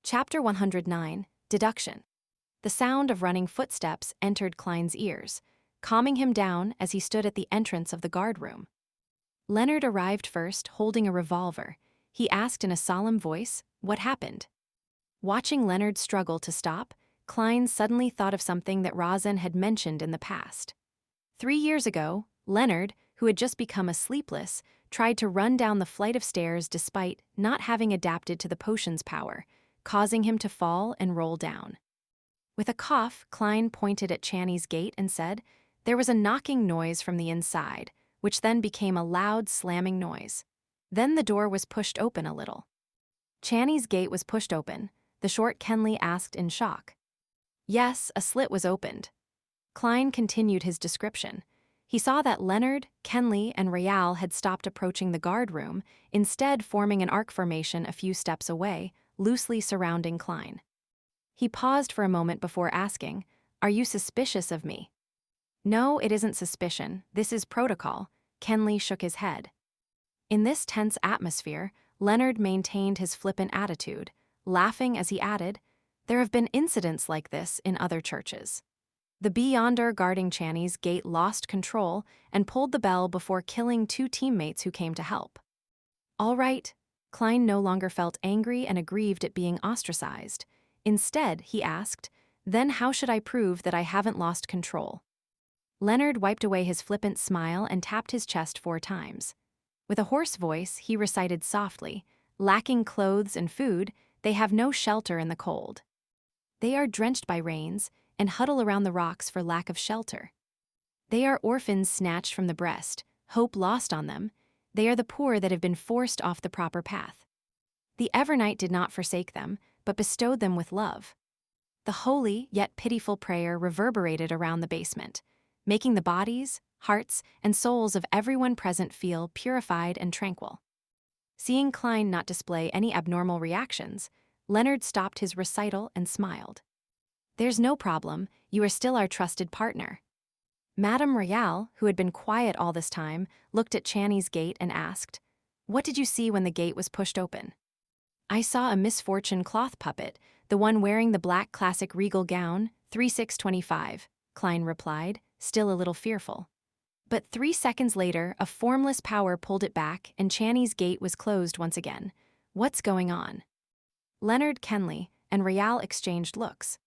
Chapter 109, Deduction. The sound of running footsteps entered Klein's ears, calming him down as he stood at the entrance of the guard room. Leonard arrived first, holding a revolver. He asked in a solemn voice, "What happened?" Watching Leonard struggle to stop, Klein suddenly thought of something that Rosen had mentioned in the past. 3 years ago, Leonard, who had just become a sleepless, tried to run down the flight of stairs despite not having adapted to the potion's power, causing him to fall and roll down. With a cough, Klein pointed at Channy's gate and said, "There was a knocking noise from the inside, which then became a loud slamming noise. Then the door was pushed open a little." Channy's gate was pushed open, the short Kenley asked in shock. Yes, a slit was opened. Klein continued his description. He saw that Leonard, Kenley, and Rial had stopped approaching the guard room, instead forming an arc formation a few steps away, loosely surrounding Klein. He paused for a moment before asking, "Are you suspicious of me?" "No, it isn't suspicion. This is protocol." Kenley shook his head. In this tense atmosphere, Leonard maintained his flippant attitude, laughing as he added, "There have been incidents like this in other churches." The Beyonder guarding Channy's gate lost control and pulled the bell before killing 2 teammates who came to help. All right. Klein no longer felt angry and aggrieved at being ostracized. Instead, he asked, "Then how should I prove that I haven't lost control?" Leonard wiped away his flippant smile and tapped his chest 4 times. With a hoarse voice, he recited softly, "Lacking clothes and food, they have no shelter in the cold. They are drenched by rains and huddle around the rocks for lack of shelter. They are orphans snatched from the breast, hope lost on them. They are the poor that have been forced off the proper path. The Evernight did not forsake them, but bestowed them with love." The holy yet pitiful prayer reverberated around the basement, making the bodies, hearts, and souls of everyone present feel purified and tranquil. Seeing Klein not display any abnormal reactions, Leonard stopped his recital and smiled. "There's no problem, you are still our trusted partner." Madame Rial, who had been quiet all this time, looked at Channy's gate and asked, "What did you see when the gate was pushed open?" "I saw a misfortune cloth puppet, the one wearing the black classic regal gown, 3625, Klein replied, still a little fearful. But 3 seconds later, a formless power pulled it back and Channy's gate was closed once again. What's going on? Leonard, Kenley, and Rial exchanged looks.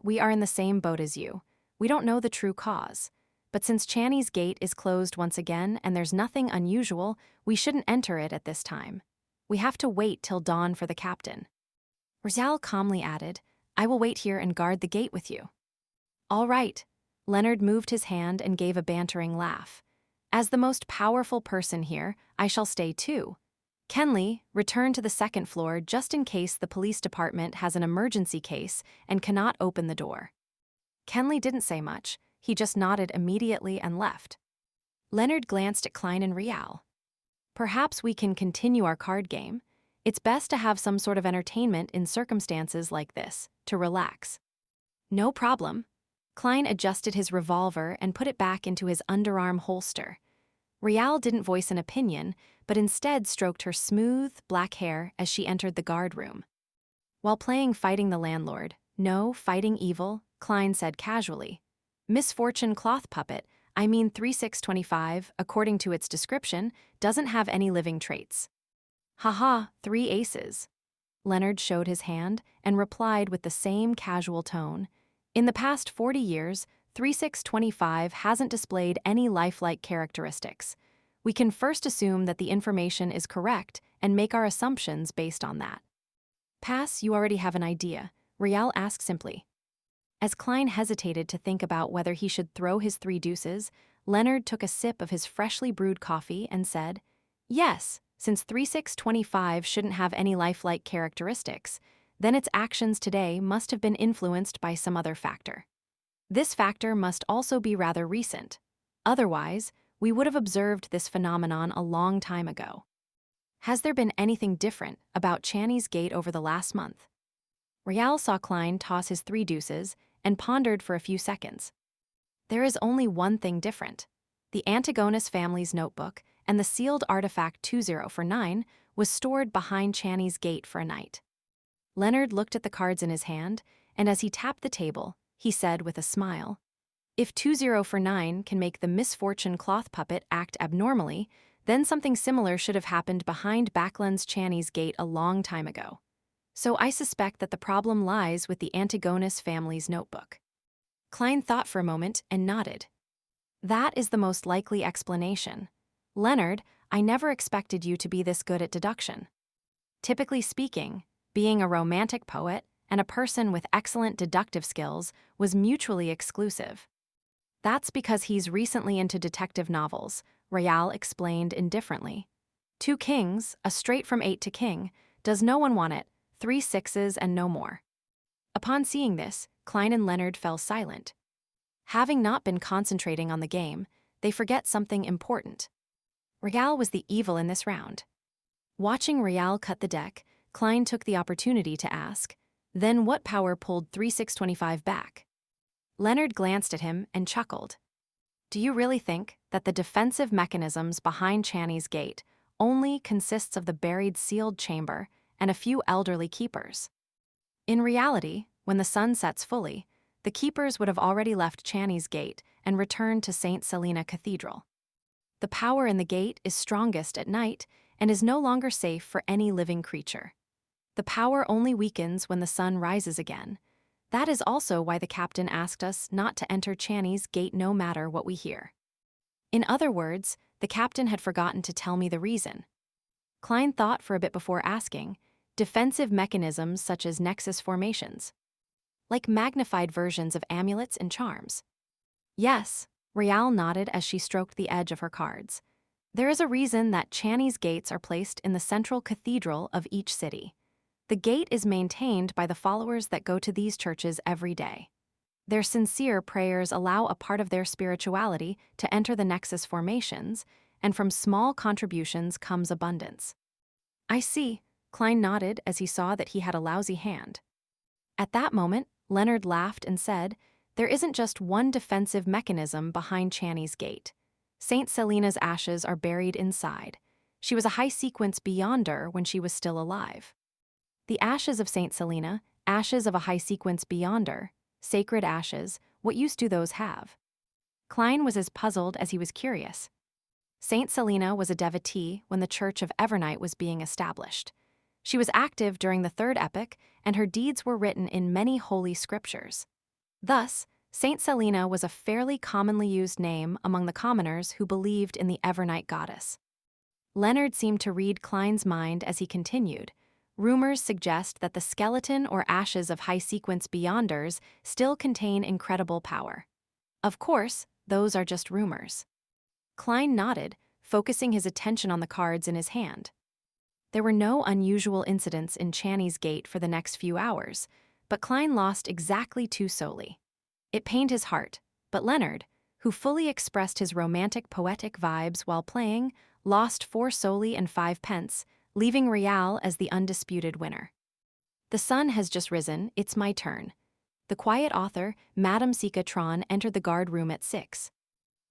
We are in the same boat as you. We don't know the true cause. But since Channy's gate is closed once again and there's nothing unusual, we shouldn't enter it at this time. We have to wait till dawn for the captain." Rial calmly added, "I will wait here and guard the gate with you." "All right." Leonard moved his hand and gave a bantering laugh. "As the most powerful person here, I shall stay too. Kenley, return to the 2nd floor just in case the police department has an emergency case and cannot open the door." Kenley didn't say much, he just nodded immediately and left. Leonard glanced at Klein and Rial. "Perhaps we can continue our card game. It's best to have some sort of entertainment in circumstances like this, to relax." "No problem." Klein adjusted his revolver and put it back into his underarm holster. Rial didn't voice an opinion, but instead stroked her smooth, black hair as she entered the guard room. While playing Fighting the Landlord, no, Fighting Evil, Klein said casually, "Misfortune cloth puppet, I mean 3625, according to its description, doesn't have any living traits." "Haha, 3 aces." Leonard showed his hand and replied with the same casual tone, "In the past 40 years, 3625 hasn't displayed any lifelike characteristics. We can first assume that the information is correct and make our assumptions based on that." "Pass, you already have an idea," Rial asked simply. As Klein hesitated to think about whether he should throw his 3 deuces, Leonard took a sip of his freshly brewed coffee and said, "Yes, since 3625 shouldn't have any lifelike characteristics, then its actions today must have been influenced by some other factor. This factor must also be rather recent. Otherwise, we would have observed this phenomenon a long time ago. Has there been anything different about Channy's gate over the last month?" Rial saw Klein toss his 3 deuces and pondered for a few seconds. "There is only one thing different. The Antigonus family's notebook and the sealed artifact 2049 was stored behind Channy's gate for a night." Leonard looked at the cards in his hand, and as he tapped the table, he said with a smile, "If 20 for 9 can make the misfortune cloth puppet act abnormally, then something similar should have happened behind Backlund's Channy's gate a long time ago. So I suspect that the problem lies with the Antigonus family's notebook." Klein thought for a moment and nodded. "That is the most likely explanation. Leonard, I never expected you to be this good at deduction. Typically speaking, being a romantic poet and a person with excellent deductive skills was mutually exclusive. That's because he's recently into detective novels," Royale explained indifferently. "2 kings, a straight from 8 to king. Does no one want it? 3 sixes and no more." Upon seeing this, Klein and Leonard fell silent. Having not been concentrating on the game, they forget something important. Royale was the evil in this round. Watching Royale cut the deck, Klein took the opportunity to ask, "Then what power pulled 3625 back?" Leonard glanced at him and chuckled. "Do you really think that the defensive mechanisms behind Channy's gate only consists of the buried sealed chamber and a few elderly keepers? In reality, when the sun sets fully, the keepers would have already left Channy's gate and returned to St. Selina Cathedral. The power in the gate is strongest at night and is no longer safe for any living creature. The power only weakens when the sun rises again. That is also why the captain asked us not to enter Channy's gate no matter what we hear." In other words, the captain had forgotten to tell me the reason. Klein thought for a bit before asking, "Defensive mechanisms such as nexus formations? Like magnified versions of amulets and charms?" "Yes," Royale nodded as she stroked the edge of her cards. "There is a reason that Channy's gates are placed in the central cathedral of each city. The gate is maintained by the followers that go to these churches every day. Their sincere prayers allow a part of their spirituality to enter the nexus formations, and from small contributions comes abundance." "I see," Klein nodded as he saw that he had a lousy hand. At that moment, Leonard laughed and said, "There isn't just one defensive mechanism behind Channy's gate. St. Selina's ashes are buried inside. She was a high-sequence beyonder when she was still alive. The ashes of St. Selina, ashes of a high-sequence beyonder, sacred ashes, what use do those have?" Klein was as puzzled as he was curious. St. Selina was a devotee when the Church of Evernight was being established. She was active during the Third Epoch, and her deeds were written in many holy scriptures. Thus, St. Selina was a fairly commonly used name among the commoners who believed in the Evernight goddess. Leonard seemed to read Klein's mind as he continued. "Rumors suggest that the skeleton or ashes of high-sequence beyonders still contain incredible power. Of course, those are just rumors." Klein nodded, focusing his attention on the cards in his hand. There were no unusual incidents in Channy's gate for the next few hours, but Klein lost exactly 2 solely. It pained his heart, but Leonard, who fully expressed his romantic poetic vibes while playing, lost 4 solely and 5 pence, leaving Royale as the undisputed winner. "The sun has just risen, it's my turn." The quiet author, Madame Sika Tron, entered the guard room at 6.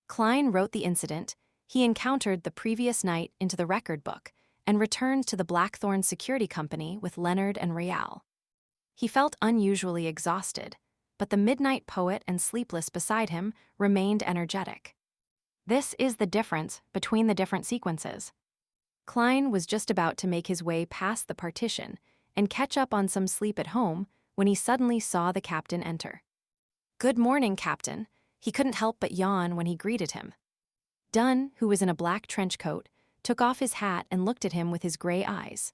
Klein wrote the incident he encountered the previous night into the record book and returned to the Blackthorn Security Company with Leonard and Royale. He felt unusually exhausted, but the midnight poet and sleepless beside him remained energetic. This is the difference between the different sequences. Klein was just about to make his way past the partition and catch up on some sleep at home when he suddenly saw the captain enter. "Good morning, Captain." He couldn't help but yawn when he greeted him. Dunn, who was in a black trench coat, took off his hat and looked at him with his gray eyes.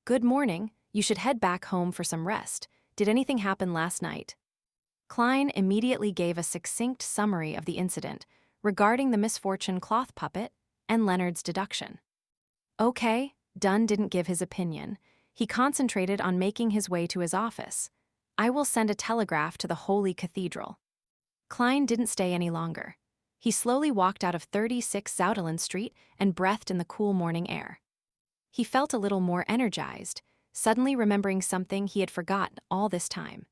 "Good morning. You should head back home for some rest. Did anything happen last night?" Klein immediately gave a succinct summary of the incident regarding the misfortune cloth puppet and Leonard's deduction. "Okay," Dunn didn't give his opinion. He concentrated on making his way to his office. "I will send a telegraph to the Holy Cathedral." Klein didn't stay any longer. He slowly walked out of 36 Zoudeland Street and breathed in the cool morning air. He felt a little more energized, suddenly remembering something he had forgotten all this time.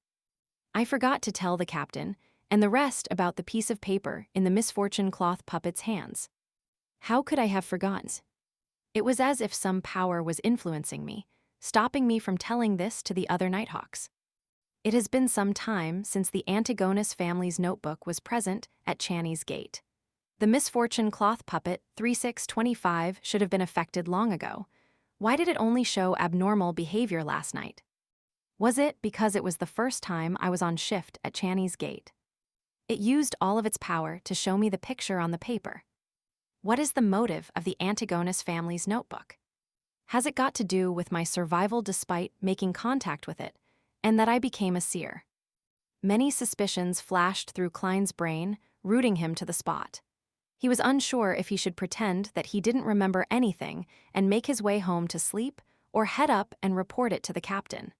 "I forgot to tell the captain, and the rest about the piece of paper in the misfortune cloth puppet's hands. How could I have forgotten? It was as if some power was influencing me, stopping me from telling this to the other Nighthawks. It has been some time since the Antigonus family's notebook was present at Channy's gate. The misfortune cloth puppet 3625 should have been affected long ago. Why did it only show abnormal behavior last night? Was it because it was the first time I was on shift at Channy's gate? It used all of its power to show me the picture on the paper. What is the motive of the Antigonus family's notebook? Has it got to do with my survival despite making contact with it, and that I became a seer? Many suspicions flashed through Klein's brain, rooting him to the spot. He was unsure if he should pretend that he didn't remember anything and make his way home to sleep, or head up and report it to the captain.